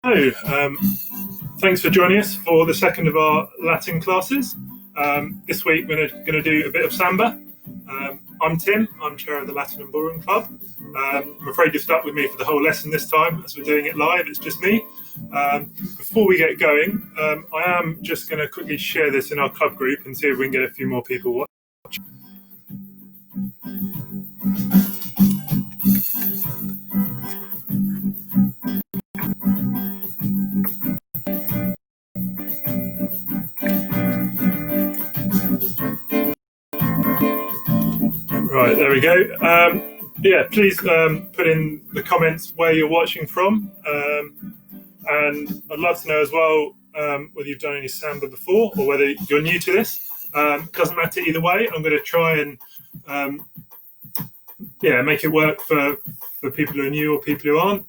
So, thanks for joining us for the second of our Latin classes. This week we're going to do a bit of Samba. I'm Tim, I'm chair of the Latin and Ballroom Club. I'm afraid you're stuck with me for the whole lesson this time, as we're doing it live, it's just me. Before we get going, I am just going to quickly share this in our club group and see if we can get a few more people watching. Right, there we go. Please put in the comments where you're watching from. And I'd love to know as well whether you've done any Samba before or whether you're new to this. Doesn't matter either way. I'm going to try and make it work for people who are new or people who aren't.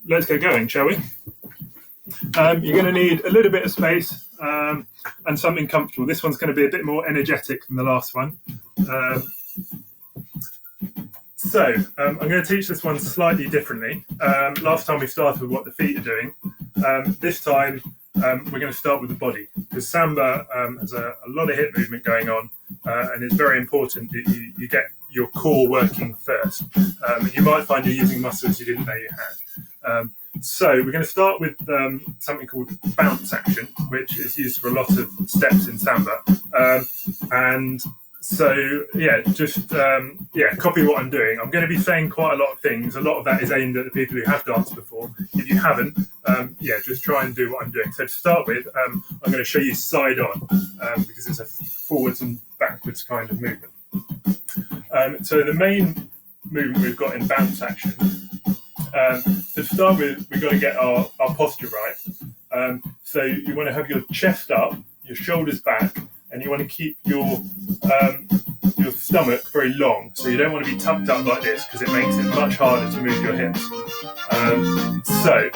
Let's get going, shall we? You're going to need a little bit of space and something comfortable. This one's going to be a bit more energetic than the last one. I'm going to teach this one slightly differently. Last time we started with what the feet are doing. This time we're going to start with the body, because Samba has a lot of hip movement going on, and it's very important that you get your core working first. You might find you're using muscles you didn't know you had. So we're going to start with something called bounce action, which is used for a lot of steps in Samba. Copy what I'm doing. I'm going to be saying quite a lot of things. A lot of that is aimed at the people who have danced before. If you haven't, just try and do what I'm doing. So to start with, I'm going to show you side on, because it's a forwards and backwards kind of movement. So the main movement we've got in bounce action, to start with, we've got to get our posture right. So you want to have your chest up, your shoulders back, and you want to keep your stomach very long. So you don't want to be tucked up like this, because it makes it much harder to move your hips. So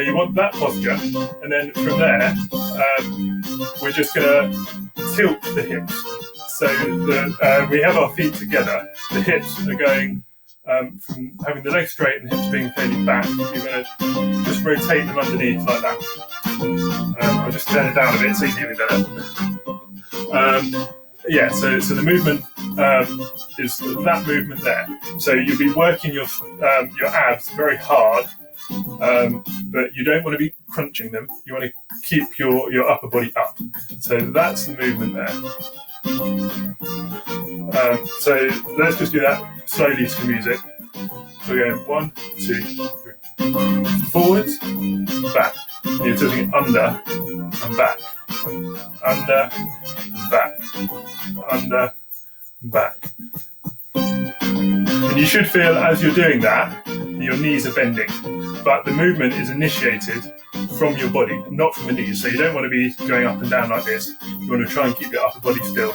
you want that posture, and then from there, we're just going to tilt the hips. So we have our feet together. The hips are going from having the legs straight and the hips being fairly back. You're going to just rotate them underneath like that. I'll just turn it down a bit so you can hear me better. So the movement is that movement there. So you'll be working your abs very hard, but you don't want to be crunching them. You want to keep your upper body up. So that's the movement there. So let's just do that slowly to the music. So we're going 1, 2, 3. Forwards, back. You're tilting it under and back. Under, back. Under, back. And you should feel as you're doing that, your knees are bending. But the movement is initiated from your body, not from the knees. So you don't want to be going up and down like this. You want to try and keep your upper body still.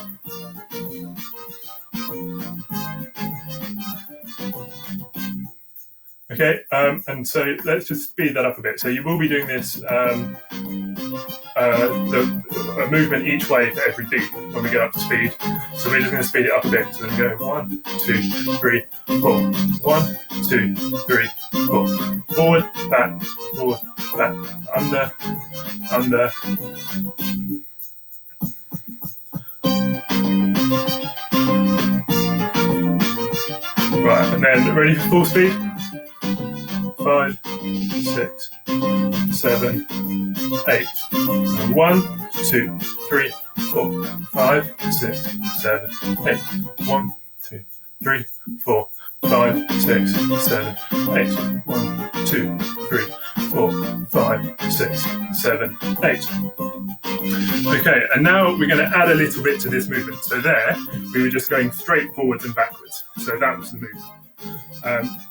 Okay, and so let's just speed that up a bit. So you will be doing this, a movement each way for every beat when we get up to speed. So we're just going to speed it up a bit. So we're going to go 1, 2, 3, 4. 1, 2, 3, 4. Forward, back, under. Right, and then ready for full speed? 5, 6, 7, 8. 1, 2, 3, 4, 5, 6, 7, 8. 1, 2, 3, 4, 5, 6, 7, 8. 1, 2, 3, 4, 5, 6, 7, 8. Okay, and now we're going to add a little bit to this movement. So there, we were just going straight forwards and backwards. So that was the movement.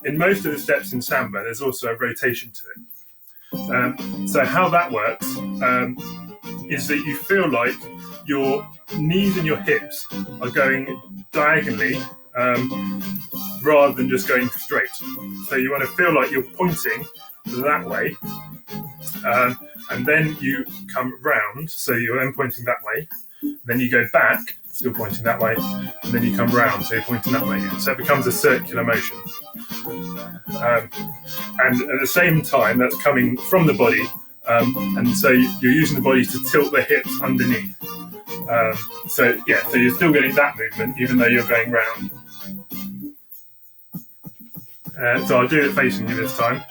In most of the steps in Samba, there's also a rotation to it. So how that works is that you feel like your knees and your hips are going diagonally rather than just going straight. So you want to feel like you're pointing that way, and then you come round, so you're then pointing that way, then you go back, still pointing that way, and then you come round, so you're pointing that way again. So it becomes a circular motion. And at the same time, that's coming from the body, and so you're using the body to tilt the hips underneath. So you're still getting that movement, even though you're going round. So I'll do it facing you this time.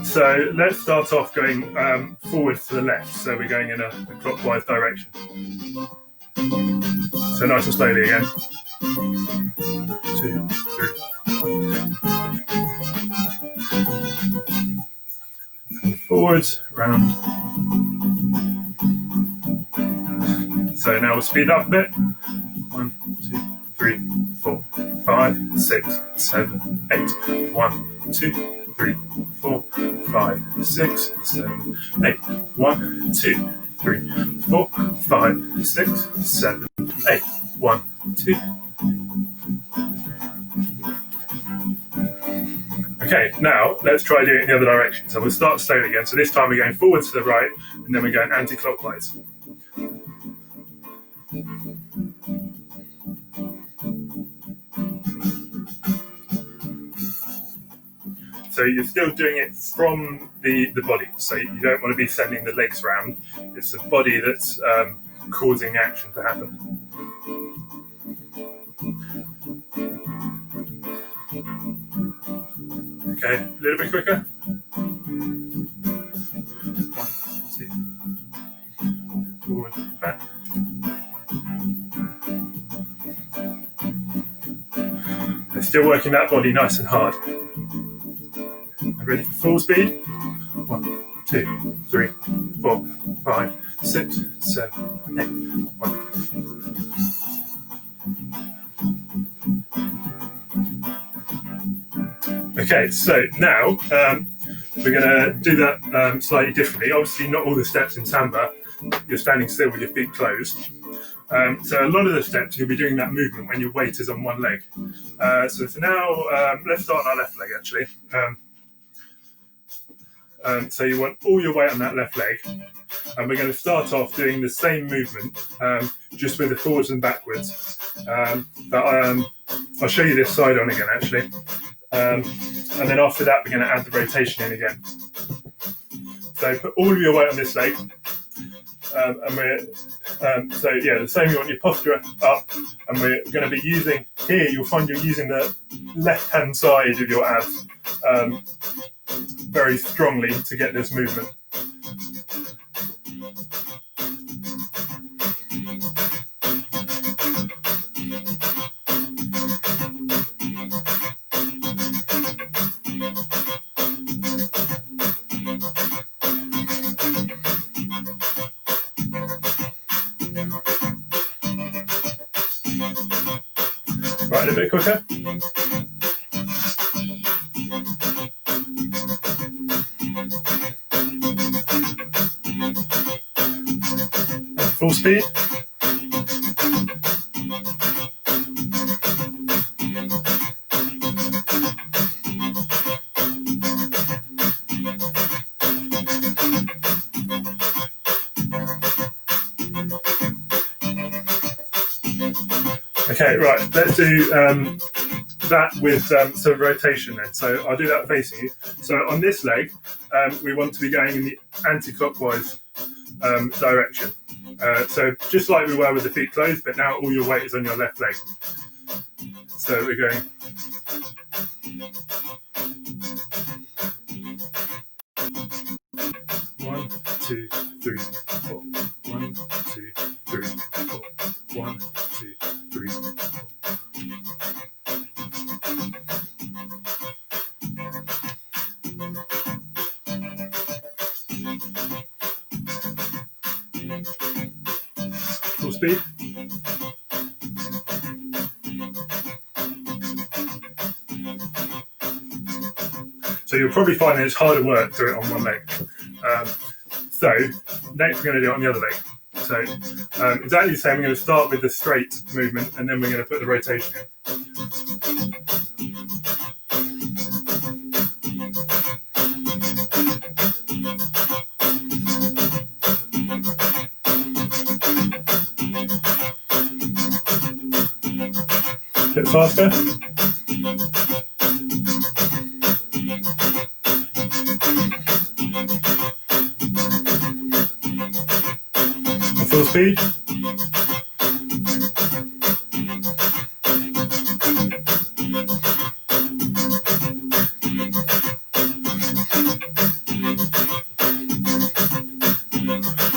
So let's start off going forward to the left. So we're going in a clockwise direction. So nice and slowly again. 2, 3. And forwards, round. So now we'll speed up a bit. 1, 2, 3, 4, 5, 6, 7, 8. 1, 2, 3, 4, 5, 6, 7, 8. 1, 2, 3, 4, 5, 6, 7, 8. 1, 2. Okay, now let's try doing it in the other direction. So we'll start slowly again. So this time we're going forward to the right, and then we're going anti-clockwise. So you're still doing it from the body. So you don't want to be sending the legs round. It's the body that's causing the action to happen. Okay, a little bit quicker. 1, 2, forward, back. They're still working that body nice and hard. Ready for full speed? 1, 2, 3, 4, 5, 6, 7, 8. 1. Okay, so now we're going to do that slightly differently. Obviously, not all the steps in Samba, you're standing still with your feet closed. So a lot of the steps, you'll be doing that movement when your weight is on one leg. So for now, let's start on our left leg, actually. So you want all your weight on that left leg. And we're going to start off doing the same movement, just with the forwards and backwards. But I'll show you this side on again, actually. And then after that, we're going to add the rotation in again. So put all of your weight on this leg. And we're the same. You want your posture up, and we're going to be using here. You'll find you're using the left-hand side of your abs very strongly to get this movement. Right, a bit quicker. Full speed. Okay, right, let's do that with some rotation then. So I'll do that facing you. So on this leg, we want to be going in the anti-clockwise direction. So just like we were with the feet closed, but now all your weight is on your left leg. So we're going. One, two, three, four. 1, 2, 3, 4. 1, 2, 3, 4. Full speed. So you'll probably find that it's harder work to do it on one leg. So next we're going to do it on the other leg. So exactly the same. We're going to start with the straight movement, and then we're going to put the rotation in. A bit faster. And full speed.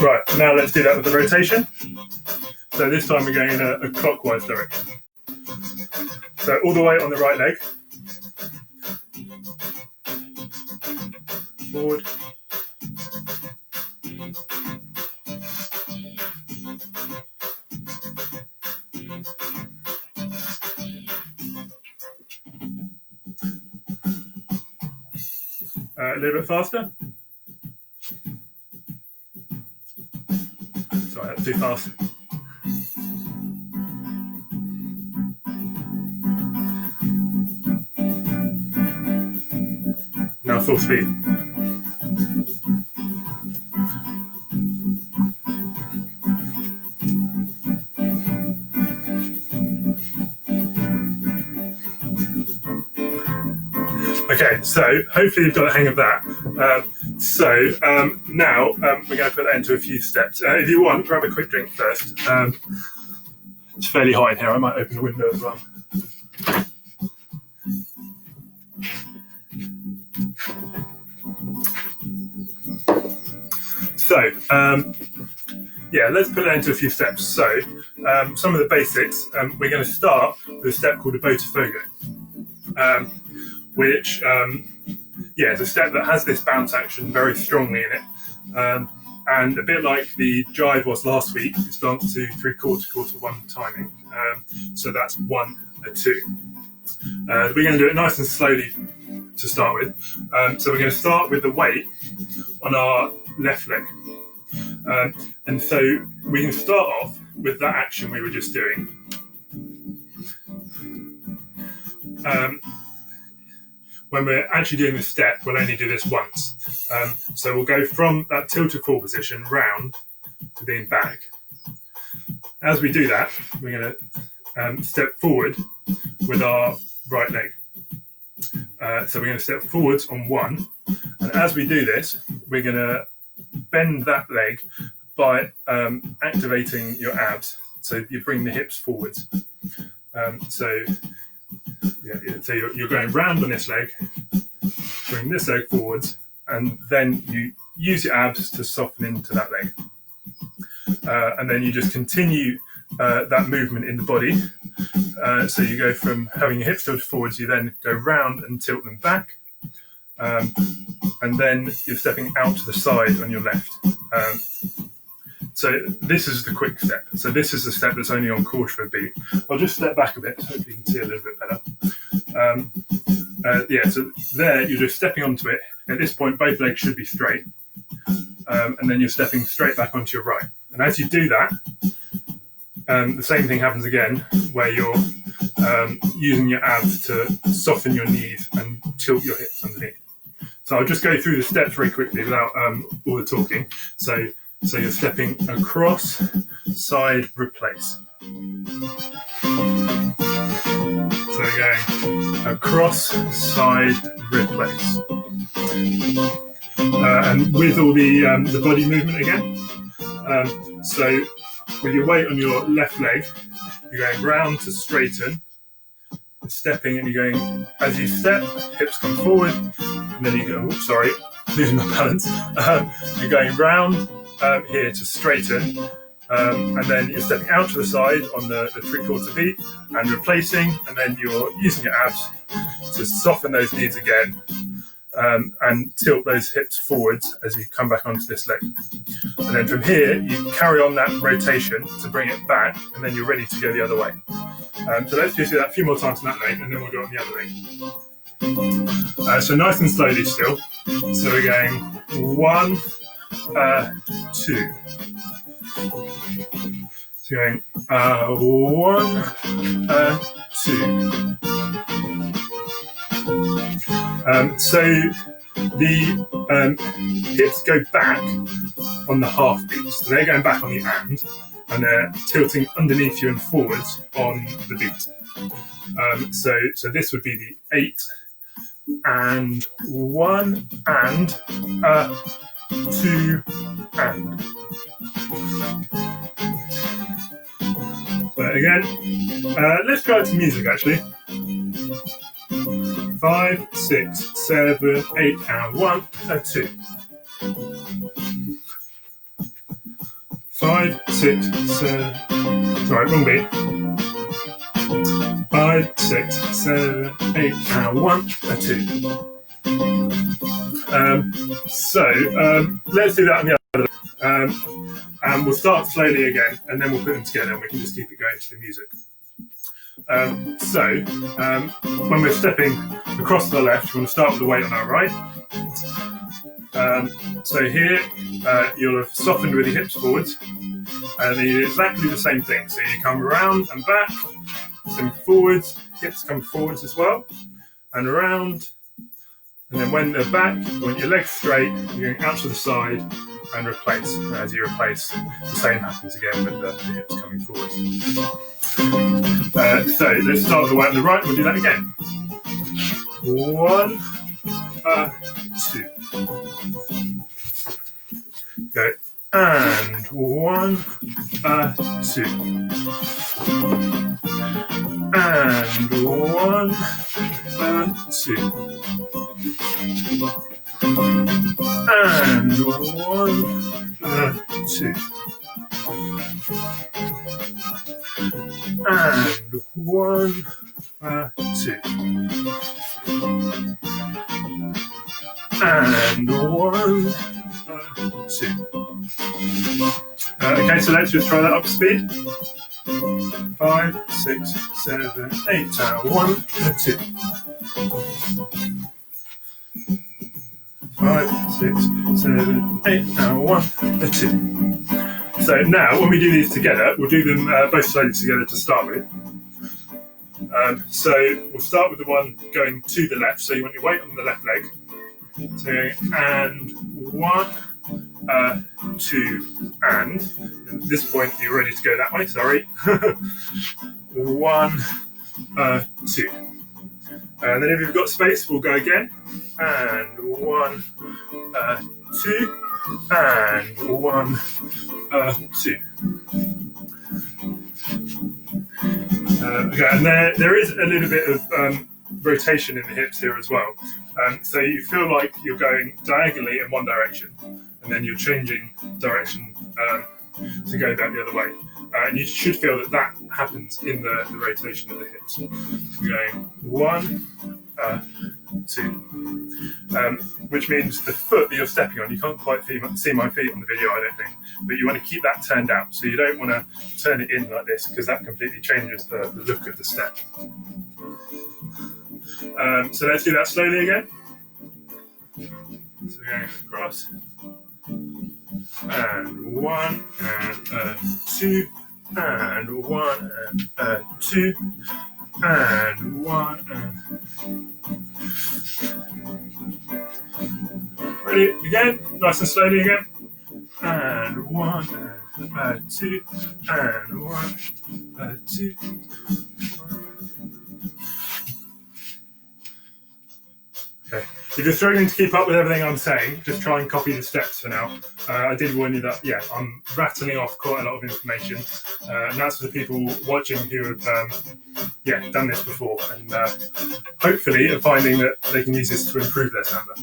Right, now let's do that with the rotation. So this time we're going in a clockwise direction. So all the way on the right leg. Forward. A little bit faster. Sorry, that's too fast. Now full speed. Okay, so hopefully you've got the hang of that. Now we're going to put that into a few steps. If you want, grab a quick drink first. It's fairly hot in here. I might open the window as well. So, let's put that into a few steps. So, some of the basics, we're going to start with a step called a Volta, which is a step that has this bounce action very strongly in it. And a bit like the jive was last week, it's danced to 3/4, 1 timing. So that's 1 and 2. We're going to do it nice and slowly to start with. So we're going to start with the weight on our left leg. And so we can start off with that action we were just doing. When we're actually doing this step, we'll only do this once. So we'll go from that tilted forward position round to being back. As we do that, we're going to step forward with our right leg. So we're going to step forwards on 1. And as we do this, we're going to bend that leg by activating your abs. So you bring the hips forwards. So you're going round on this leg, bring this leg forwards, and then you use your abs to soften into that leg. And then you just continue that movement in the body. So you go from having your hips tilted forwards, you then go round and tilt them back. And then you're stepping out to the side on your left. So this is the quick step. So this is the step that's only on chord for a beat. I'll just step back a bit so hopefully you can see a little bit better. So there you're just stepping onto it. At this point, both legs should be straight. And then you're stepping straight back onto your right. And as you do that, the same thing happens again, where you're using your abs to soften your knees and tilt your hips underneath. So I'll just go through the steps very quickly without all the talking. So you're stepping across, side, replace. So we're going across, side, replace. And with all the body movement again. So with your weight on your left leg, you're going round to straighten, stepping, and you're going, as you step, hips come forward, and then you go, losing my balance. You're going round here to straighten, and then you're stepping out to the side on the 3/4 beat and replacing, and then you're using your abs to soften those knees again and tilt those hips forwards as you come back onto this leg. And then from here, you carry on that rotation to bring it back, and then you're ready to go the other way. So let's just do that a few more times on that leg, and then we'll go on the other leg. So nice and slowly still. So we're going 1, 2. So going 1, 2. So the hips go back on the half beat. So they're going back on the and they're tilting underneath you and forwards on the beat. So this would be the 8 and 1 and 2 and. So again, let's try some music actually. 5, 6, 7, 8 and 1 and 2. 5, 6, 7. Sorry, wrong beat. 5, 6, 7, 8 and 1 and 2. Let's do that on the other. And we'll start slowly again, and then we'll put them together, and we can just keep it going to the music. When we're stepping across to the left, we're going to start with the weight on our right. So here, you'll have softened with your hips forwards, and then you do exactly the same thing. So you come around and back, then forwards, hips come forwards as well, and around. And then when they're back, you want your legs straight, you're going out to the side and replace. And as you replace, the same happens again with the hips coming forwards. So let's start with the weight on the right, we'll do that again. 1, 2. Go, and 1, 2. And 1, 2. And 1, 2. And 1, 2. And 1, 2. Okay, so let's just try that up to speed. 5, 6, 7, 8, and 1, 2. 5, 6, 7, 8, and 1, 2. So now, when we do these together, we'll do them both slowly together to start with. So we'll start with the one going to the left. So you want your weight on the left leg. So and 1, 2, and at this point you're ready to go that way. Sorry. 1, 2. And then if you've got space, we'll go again. And 1, 2, and 1, 2. Okay, and there is a little bit of rotation in the hips here as well. So you feel like you're going diagonally in one direction, and then you're changing direction to go back the other way. And you should feel that happens in the rotation of the hips. So you're going 1, 2, which means the foot that you're stepping on, you can't quite see my feet on the video, I don't think, but you want to keep that turned out. So you don't want to turn it in like this, because that completely changes the look of the step. So let's do that slowly again. So we're going across. And 1, and 2, and 1, and 2, and 1, and... Ready? Again, nice and slowly again. And 1, and 2, and 1, 2. Okay. If you're struggling to keep up with everything I'm saying, just try and copy the steps for now. I did warn you that, I'm rattling off quite a lot of information, and that's for the people watching who have, done this before, and hopefully are finding that they can use this to improve their Samba.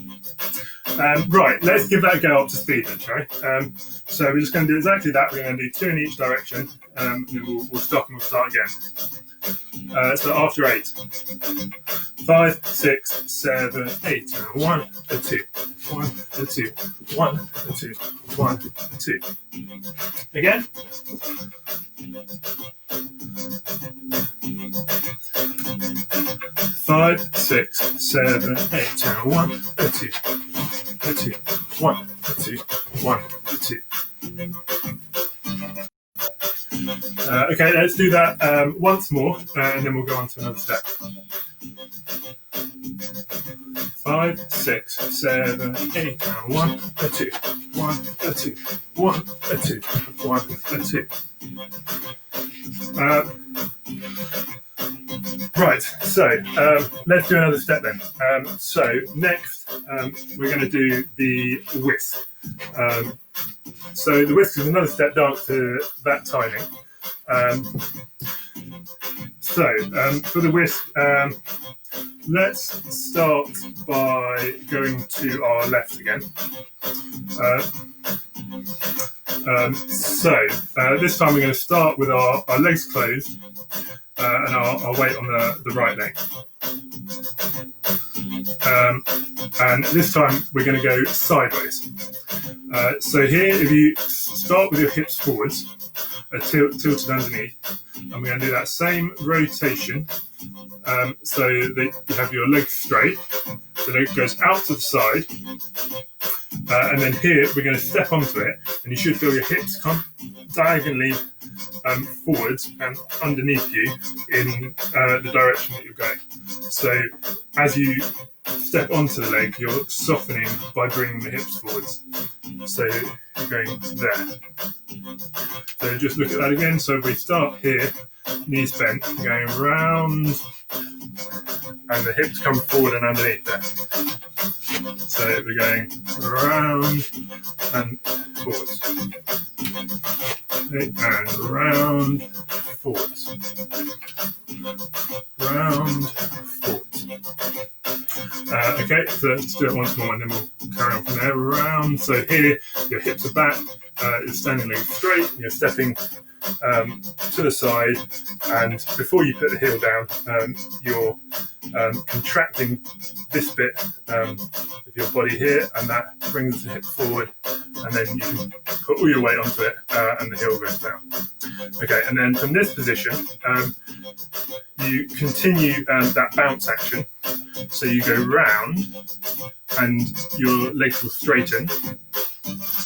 Right, let's give that a go up to speed then, shall we? So we're just going to do exactly that. We're going to do 2 in each direction, and then we'll stop and we'll start again. So after 8. 5, 6, 7, 8, and 1, 2, 1, 2, 1, 2, 1, 2. Again. 5, 6, 7, 8, and 1, 2, 2, 1, 2, 1, 2. Okay, let's do that once more, and then we'll go on to another step. 5, 6, 7, 8, and 1, 2, 1, 2, 1, 2, 1, 2. Right, so let's do another step then. So next we're going to do the whisk. So the whisk is another step dance to that timing. For the whisk, let's start by going to our left again. This time we're going to start with our legs closed and our weight on the right leg. And this time we're going to go sideways. So here, if you start with your hips forwards, tilted underneath, and we're going to do that same rotation so that you have your legs straight. The leg goes out to the side. And then here, we're going to step onto it, and you should feel your hips come diagonally forwards and underneath you in the direction that you're going. So as you step onto the leg, you're softening by bringing the hips forwards. So you're going there. So just look at that again. So if we start here, knees bent, going round, and the hips come forward and underneath there. So we're going round and forwards. Okay, and round, forwards. Round, forwards. Okay, so let's do it once more and then we'll carry on from there. Round. So here, your hips are back, you're standing legs straight, you're stepping to the side, and before you put the heel down, you're contracting this bit of your body here, and that brings the hip forward, and then you can put all your weight onto it, and the heel goes down. Okay, and then from this position, you continue that bounce action. So you go round, and your legs will straighten.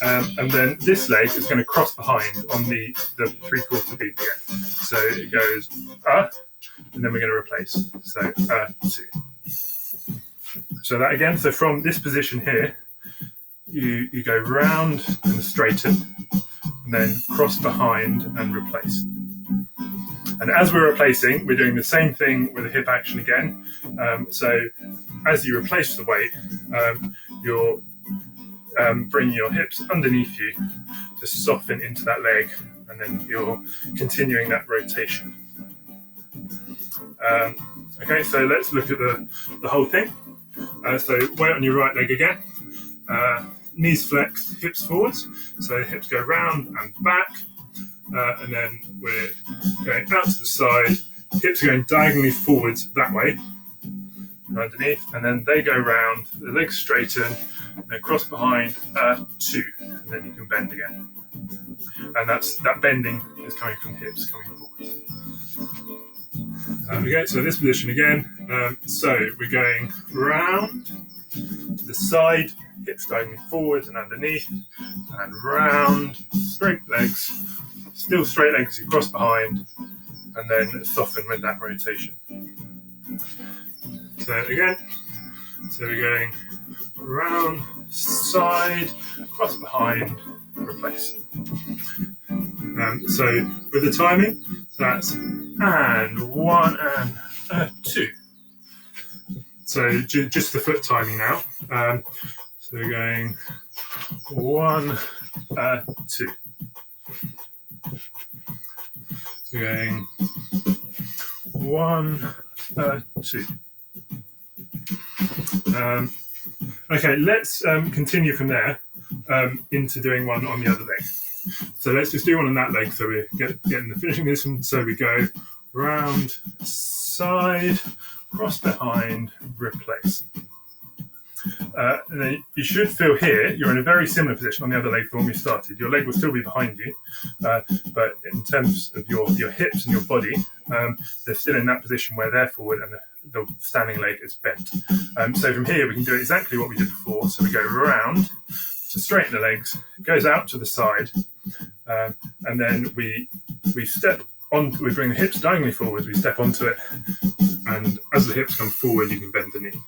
And then this leg is going to cross behind on the 3/4 beat again. So it goes and then we're going to replace. So 2. So that again. So from this position here, you go round and straighten, and then cross behind and replace. And as we're replacing, we're doing the same thing with the hip action again. So as you replace the weight, you're bringing your hips underneath you to soften into that leg, and then you're continuing that rotation. Okay, so let's look at the whole thing. So weight on your right leg again, knees flexed, hips forwards, so the hips go round and back, and then we're going out to the side, hips are going diagonally forwards that way, underneath, and then they go round, the legs straighten, and then cross behind 2, and then you can bend again. And that bending is coming from hips coming forwards. Okay, so this position again. So we're going round to the side, hips diagonally forwards and underneath, and round, straight legs, still straight legs as you cross behind, and then soften with that rotation. So again, so we're going round, side, cross behind, replace. So with the timing, that's and 1 and 2. So just the foot timing now. So we're going 1, 2. So we're going 1, 2. Okay, let's continue from there into doing one on the other leg. So let's just do one on that leg. So we're getting the finishing position. So we go round, side, cross behind, replace. And then you should feel here, you're in a very similar position on the other leg to when we started. Your leg will still be behind you, but in terms of your hips and your body, they're still in that position where they're forward and the standing leg is bent. So from here, we can do exactly what we did before. So we go round to straighten the legs, it goes out to the side, and then we step on, we bring the hips diagonally forward, we step onto it, and as the hips come forward, you can bend the knee.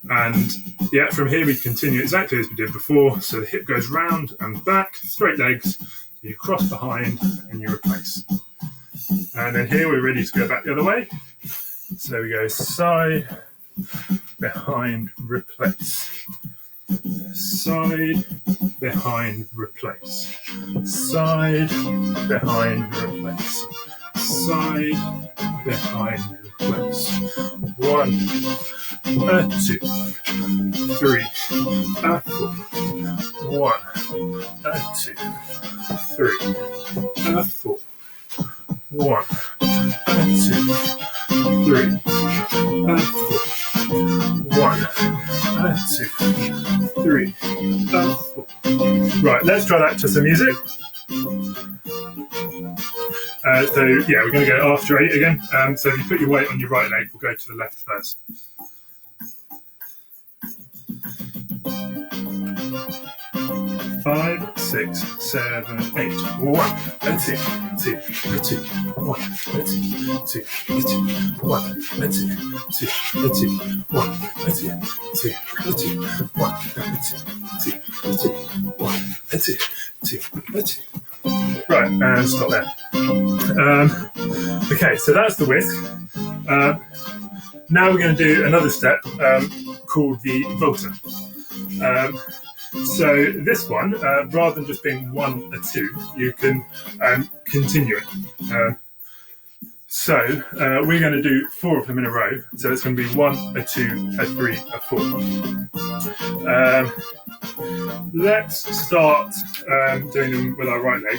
And yeah, from here we continue exactly as we did before. So the hip goes round and back, straight legs, you cross behind and you replace. And then here we're ready to go back the other way. So we go side, behind, replace. Side, behind, replace. Side, behind, replace. Side, behind, replace. 1, 2, 3, 4. 1, 2, 3, 4. 1, 2, 3, 4. 1, 2, 3, 4. Right, let's try that to some music. So yeah, we're going to go after 8 again. So if you put your weight on your right leg, we'll go to the left first. 5, 6, 7, 8. 1, 2, 2, 2. 1, 2, 2, 2. 1, 2, 2, 2. 1, 2, 2, 2. 1, 2, 2, 2. 1, 2, 2, 2. Right, and stop there. Okay, so that's the whisk. Now we're going to do another step called the Volta. So this one, rather than just being 1, a 2, you can continue it. So we're going to do 4 of them in a row. So it's going to be 1, a 2, a 3, a 4. Let's start doing them with our right leg.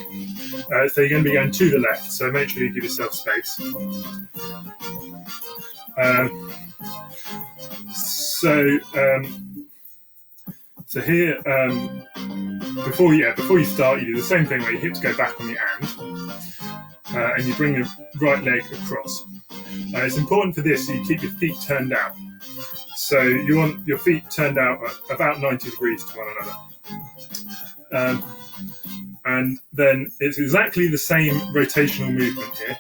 So you're going to be going to the left, so make sure you give yourself space. So here, before you start, you do the same thing where your hips go back on the and you bring the right leg across. It's important for this that you keep your feet turned out. So you want your feet turned out at about 90 degrees to one another. And then it's exactly the same rotational movement here.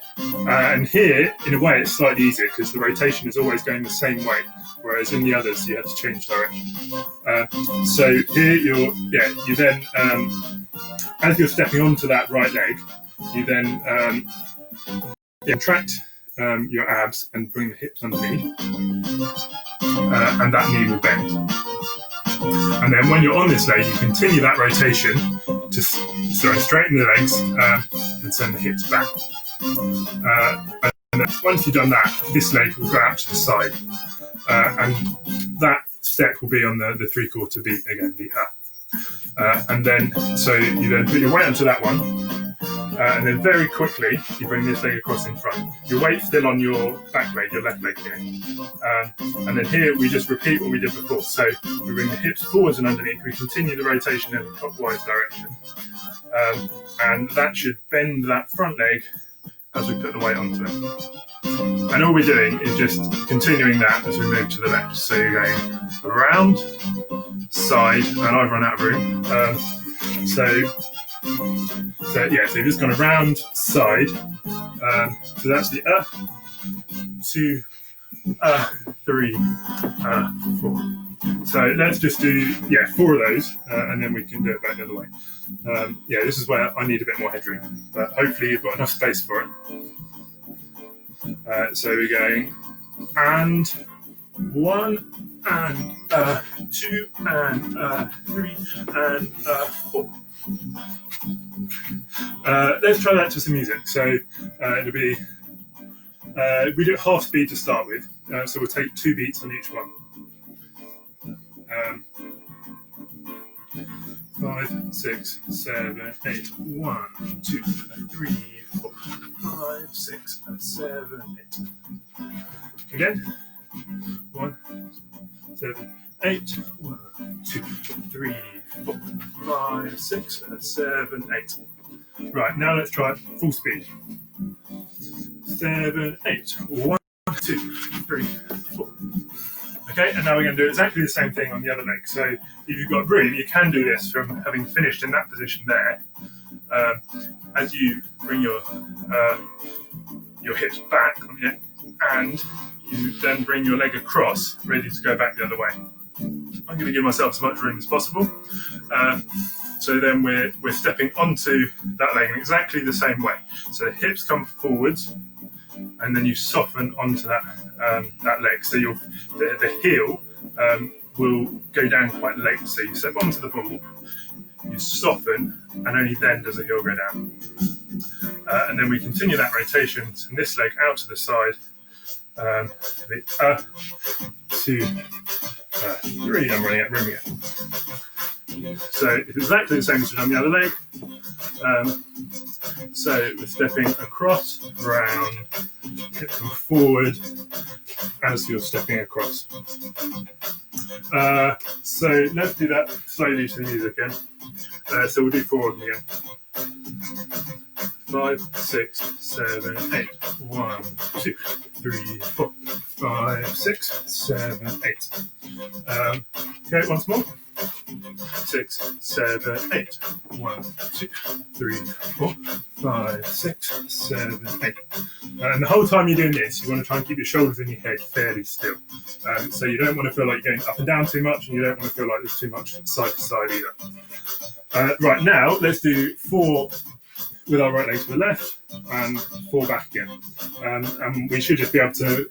And here, in a way, it's slightly easier because the rotation is always going the same way, whereas in the others, you have to change direction. So here, you then, as you're stepping onto that right leg, you then contract your abs and bring the hips underneath, and that knee will bend. And then when you're on this leg, you continue that rotation to straighten the legs and send the hips back. And then once you've done that, this leg will go out to the side, and that step will be on the 3/4 beat again, the and then so you then put your weight onto that one, and then very quickly you bring this leg across in front. Your weight's still on your back leg, your left leg here, and then here we just repeat what we did before. So we bring the hips forwards and underneath. We continue the rotation in a clockwise direction, and that should bend that front leg as we put the weight onto it. And all we're doing is just continuing that as we move to the left. So you're going around, side, and I've run out of room. So you've just gone around, side. So that's the 2, 3, 4. So let's just do 4 of those, and then we can do it back the other way. This is where I need a bit more headroom, but hopefully you've got enough space for it. So we're going and 1 and 2 and 3 and 4. Let's try that to some music. So it'll be we do it half speed to start with. So we'll take 2 beats on each one. 5, 6, 7, 8. 1, 2, 3, 4, 5, 6, 7, 8. Again. 1, 7, 8. 1, 2, 3, 4, 5, 6, 7, 8. Right, now let's try it full speed. 7, 8. 1, 2, 3, 4. Okay, and now we're going to do exactly the same thing on the other leg. So if you've got room, you can do this from having finished in that position there. As you bring your hips back on the and you then bring your leg across, ready to go back the other way. I'm going to give myself as much room as possible. So then we're stepping onto that leg in exactly the same way. So the hips come forwards, and then you soften onto that leg. So the heel will go down quite late. So you step onto the ball, you soften, and only then does the heel go down. And then we continue that rotation, and this leg out to the side. The 2, 3. I'm running out of room again. So it's exactly the same as we've done the other leg. So we're stepping across, round, hip come forward as you're stepping across. So let's do that slowly to the music again. So we'll do 4 of them again. 5, 6, 7, 8. 1, 2, 3, 4, 5, 6, 7, 8. Okay, once more. 6, 7, 8. 1, 2, 3, 4, 5, 6, 7, 8. And the whole time you're doing this, you want to try and keep your shoulders in your head fairly still. So you don't want to feel like you're going up and down too much, and you don't want to feel like there's too much side to side either. Right, now let's do 4 with our right leg to the left and 4 back again. And we should just be able to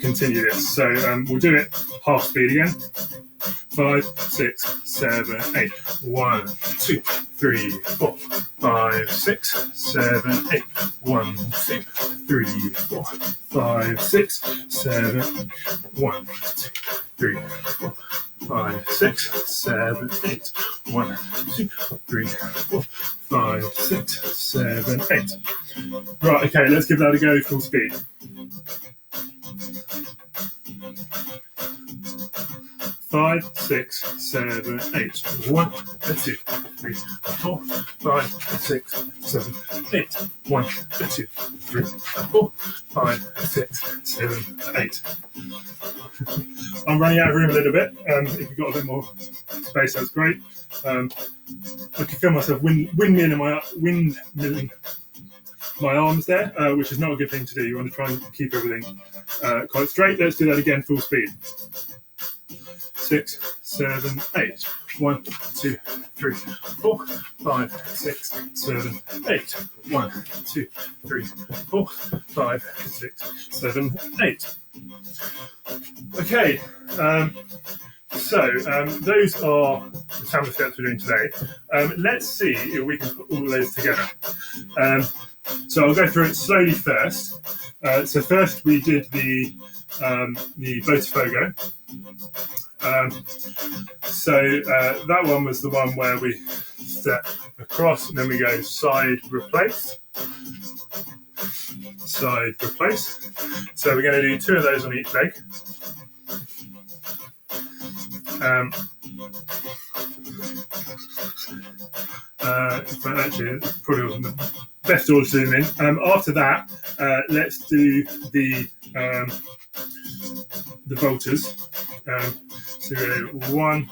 continue this. So we'll do it half speed again. 5, 6, 7, 8. 1, 2, 3, 4, 5, 6, 7, 8. 1, 2, 3, 4, 5, 6, 7, 1, 2, 3, 4, 5, 6, 7, 8. 1, 2, 3, 4, 5, 6, 7, 8. Right, okay, let's give that a go full speed. 5, 6, 7, 8. 1, 2, 3, 4, 5, 6, 7, 8. 1, 2, 3, 4, 5, 6, 7, 8. I'm running out of room a little bit. If you've got a bit more space, that's great. I can feel myself windmilling my arms there, which is not a good thing to do. You want to try and keep everything quite straight. Let's do that again, full speed. 6, 7, 8. 1, 2, 3, 4, 5, 6, 7, 8. 1, 2, 3, 4, 5, 6, 7, 8. Okay, so those are the Samba steps we're doing today. Let's see if we can put all of those together. So I'll go through it slowly first. So first we did the Volta. So that one was the one where we step across and then we go side, replace. Side, replace. So we're going to do 2 of those on each leg. But actually, it probably wasn't the best order to zoom in. After that, let's do the Voltas. So we're going to 1,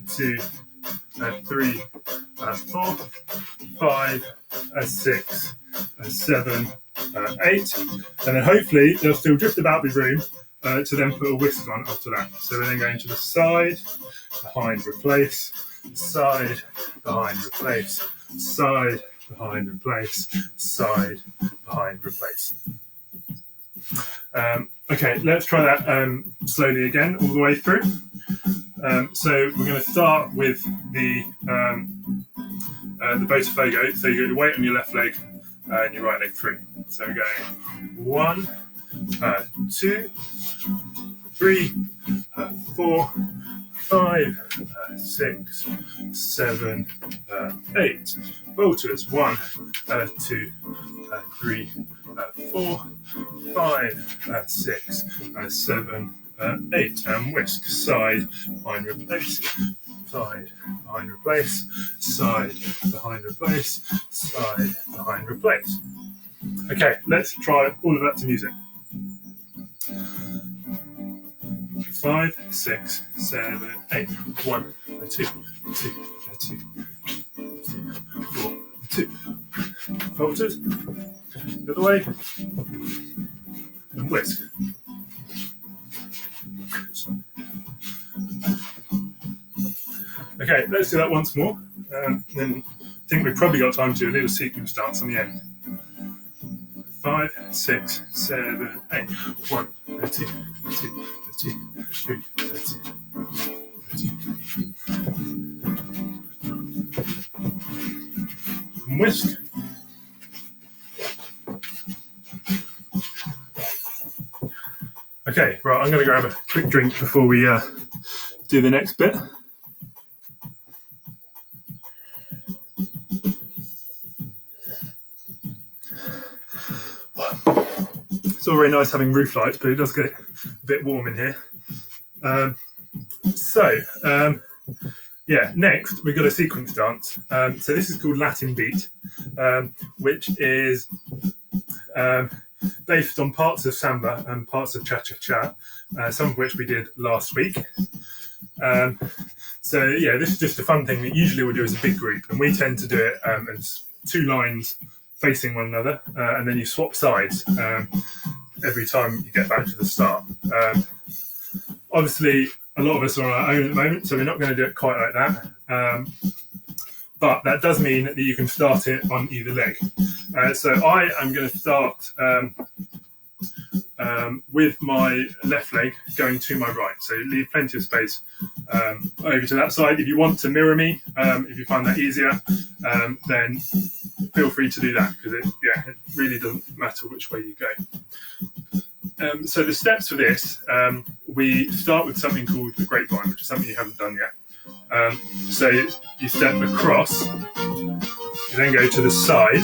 2, 3, 4, 5, 6, 7, 8, and then hopefully there'll still just about be room to then put a whisk on after that. So we're then going to the side, behind, replace, side, behind, replace, side, behind, replace, side, behind, replace. Okay, let's try that slowly again, all the way through. So we're going to start with the Botafogo. So you get your weight on your left leg and your right leg through. So we're going 1, 2, 3, 4, 5, 6, 7, 8. Voltas 1, 2, 3, 4, 5, 6, 7, 8. And whisk, side, behind, replace, side, behind, replace, side, behind, replace, side, behind, replace. Okay, let's try all of that to music. 5, 6, 7, 8. 1, 2, 2, 2, 4, 2. Voltas, the other way, and whisk. Okay, let's do that once more. Then I think we've probably got time to do a little sequence dance on the end. 5, 6, 7, 8. 1, 2, 2, 3, 30. Whisk. Okay, right, I'm going to grab a quick drink before we do the next bit. It's all very nice having roof lights, but it does get a bit warm in here. Next we've got a sequence dance. So this is called Latin Beat, which is based on parts of Samba and parts of Cha-Cha-Cha, some of which we did last week. This is just a fun thing that usually we'll do as a big group, and we tend to do it as 2 lines facing one another, and then you swap sides every time you get back to the start. Obviously, a lot of us are on our own at the moment, so we're not going to do it quite like that. But that does mean that you can start it on either leg. So I am going to start with my left leg going to my right. So leave plenty of space over to that side. If you want to mirror me, if you find that easier, then feel free to do that, because it really doesn't matter which way you go. So the steps for this, we start with something called the Grapevine, which is something you haven't done yet. So you step across, you then go to the side,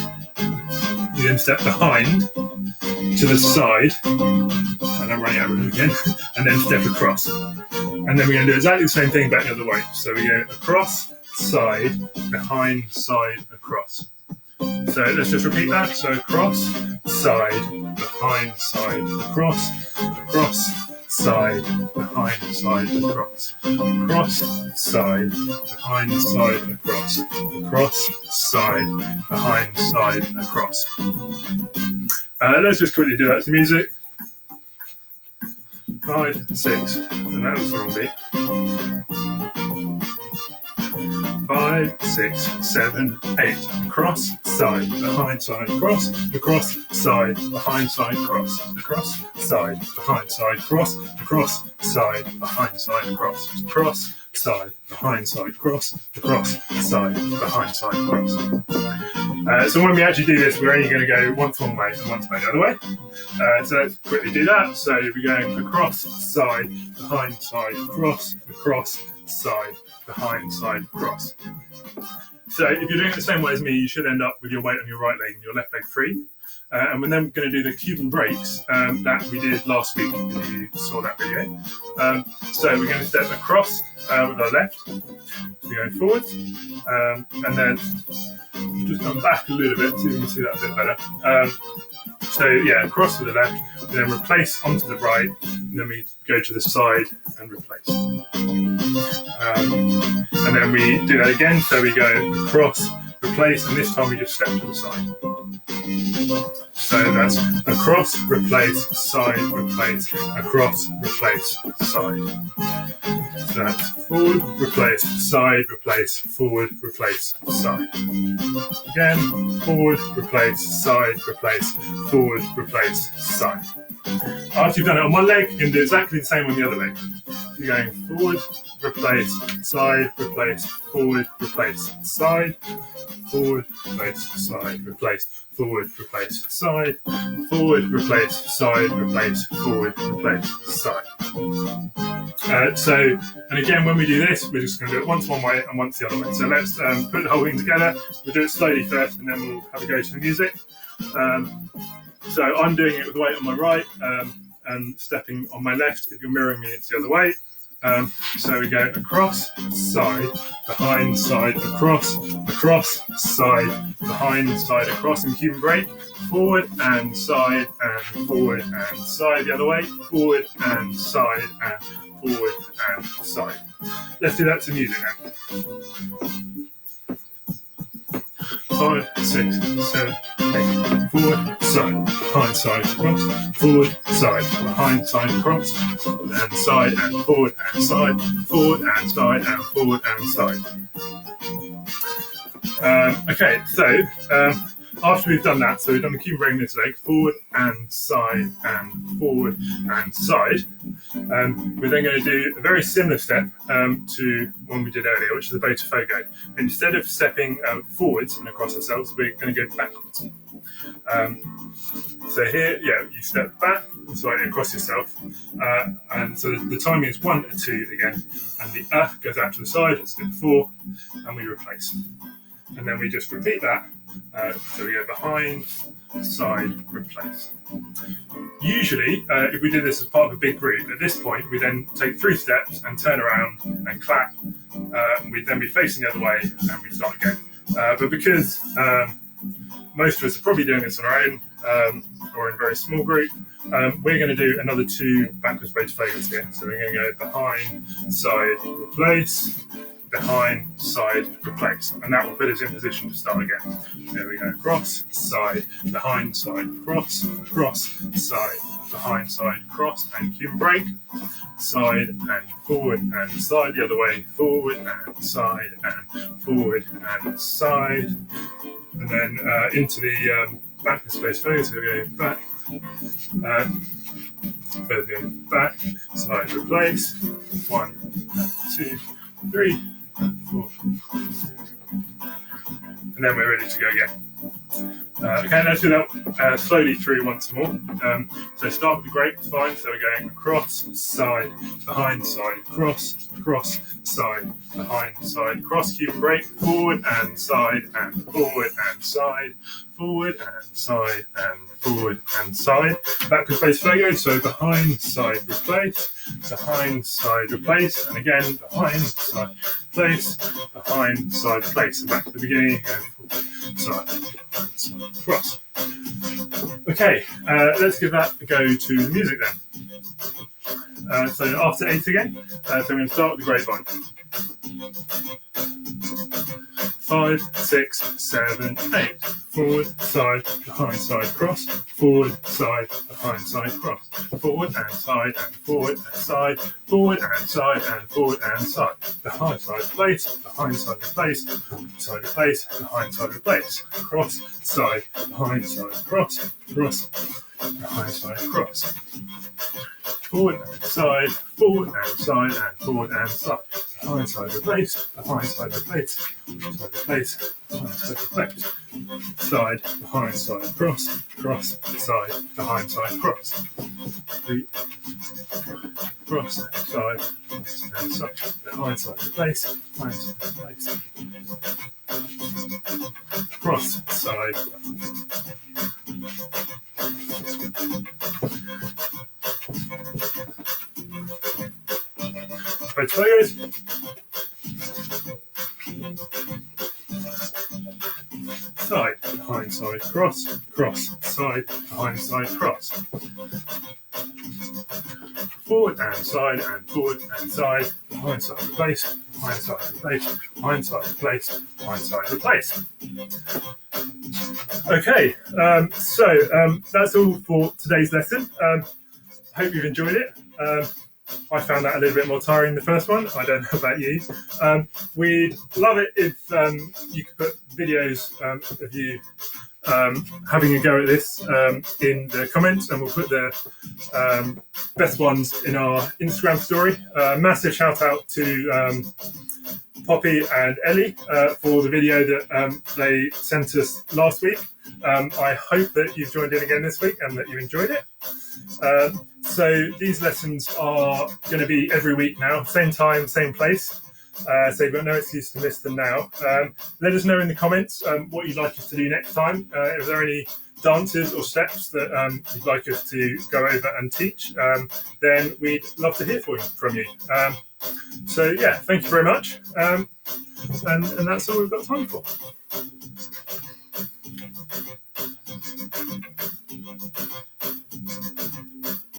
you then step behind, to the side, and I'm running out of room again, and then step across. And then we're going to do exactly the same thing back the other way. So we go across, side, behind, side, across. So let's just repeat that. So across, side, behind, side, across, side, behind, side, across, side, behind, side, across, side, behind, side, across. Let's just quickly do that to music. 5, 6, and that was the wrong beat. 5, 6, 7, 8. Across, side, behind, side, across, side, behind, side, across, side, behind, side, across, side, behind, side, across, side, behind, side, side, behind, side, across. So when we actually do this, we're only going to go once one way and once the other way. So let's quickly do that. So we're going across, side, behind, side, across, side, behind, side, across. So if you're doing it the same way as me, you should end up with your weight on your right leg and your left leg free. And we're then going to do the Cuban Breaks that we did last week, if you saw that video. So we're going to step across with our left. So we're going forwards, and then we'll just come back a little bit so you can see that a bit better. Across with the left, then replace onto the right, and then we go to the side and replace. And then we do that again, so we go across, replace, and this time we just step to the side. So that's across, replace, side, replace, across, replace, side. So that's forward, replace, side, replace, forward, replace, side. Again, forward, replace, side, replace, forward, replace, side. After you've done it on one leg, you can do exactly the same on the other leg. So you're going forward, replace, side, replace, forward, replace, side, forward, replace, side, replace, forward, replace, side, forward, replace, side, replace, forward, replace, side. And again, when we do this, we're just going to do it once one way and once the other way. So let's put the whole thing together. We'll do it slowly first, and then we'll have a go to the music. So I'm doing it with the weight on my right and stepping on my left. If you're mirroring me, it's the other way. So we go across, side, behind, side, across, side, behind, side, across in Cuban Break, forward and side the other way, forward and side and forward and side. Let's do that to music now. 5, 6, 7. 8. Forward, side, behind, side, cross, forward, side, behind, side, cross, and side, and forward, and side, forward, and side, and forward, and side. Okay, so after we've done that, so we've done the Cuban break in this leg, forward and side and forward and side. We're then going to do a very similar step to one we did earlier, which is the Volta Fogo. Instead of stepping forwards and across ourselves, we're going to go backwards. So here, you step back, across yourself, and so the timing is 1 and 2 again, and the goes out to the side, it's step 4, and we replace. And then we just repeat that, so we go behind, side, replace. Usually, if we do this as part of a big group, at this point we then take 3 steps and turn around and clap. We'd then be facing the other way and we start again. But because most of us are probably doing this on our own or in a very small group, we're going to do another 2 backwards Volta Fogos again. So we're going to go behind, side, replace, behind, side, replace, and that will put us in position to start again. There we go, cross, side, behind, side, cross, side, behind, side, cross, and Cuban break, side and forward and side, the other way, forward and side and forward and side, and then into the backwards space Fogos, so we go back, back, side, replace, 1, 2, 3, 4, and then we're ready to go again. Okay, let's do that slowly through once more. So start with the grapevine, so we're going across, side, behind, side, cross, side, behind, side, cross, Cuban break, forward and side, and forward and side, forward and side, and forward and side. Backwards space Fogo, so behind, side, replace, behind, side, replace, and again, behind, side, replace, behind, side, replace, and back to the beginning, and forward, side, cross. Okay, let's give that a go to the music then. So after 8 again, so I'm going to start with the grapevine. 5, 6, 7, 8. Forward, side, behind, side, cross. Forward, side, behind, side, cross. Forward and side, and forward and side. Forward and side, and forward and side. Behind, side, replace. Behind, side, replace. Side, replace. Behind, side, replace. Cross, side, behind, side, cross. Behind, side, cross. Forward and side, and forward and side. Behind, side, replace, behind, side, replace, side, replace, behind, side, replace. Side, behind, side, cross, side, behind, side, cross. Cross, side, and side, behind, side, replace, behind, side, replace. Cross, side. Volta Fogos. Side, behind, side, cross, side, behind, side, cross. Forward and side, behind, side, replace, behind, side, replace, behind, side, replace, behind, side, replace. Okay, so that's all for today's lesson. Hope you've enjoyed it. I found that a little bit more tiring than the first one. I don't know about you. We'd love it if you could put videos of you having a go at this in the comments, and we'll put the best ones in our Instagram story. Massive shout out to Poppy and Ellie for the video that they sent us last week. I hope that you've joined in again this week and that you enjoyed it. So these lessons are going to be every week now, same time, same place. So you've got no excuse to miss them now. Let us know in the comments what you'd like us to do next time. If there are any dances or steps that you'd like us to go over and teach, then we'd love to hear from you. So yeah, thank you very much. And that's all we've got time for.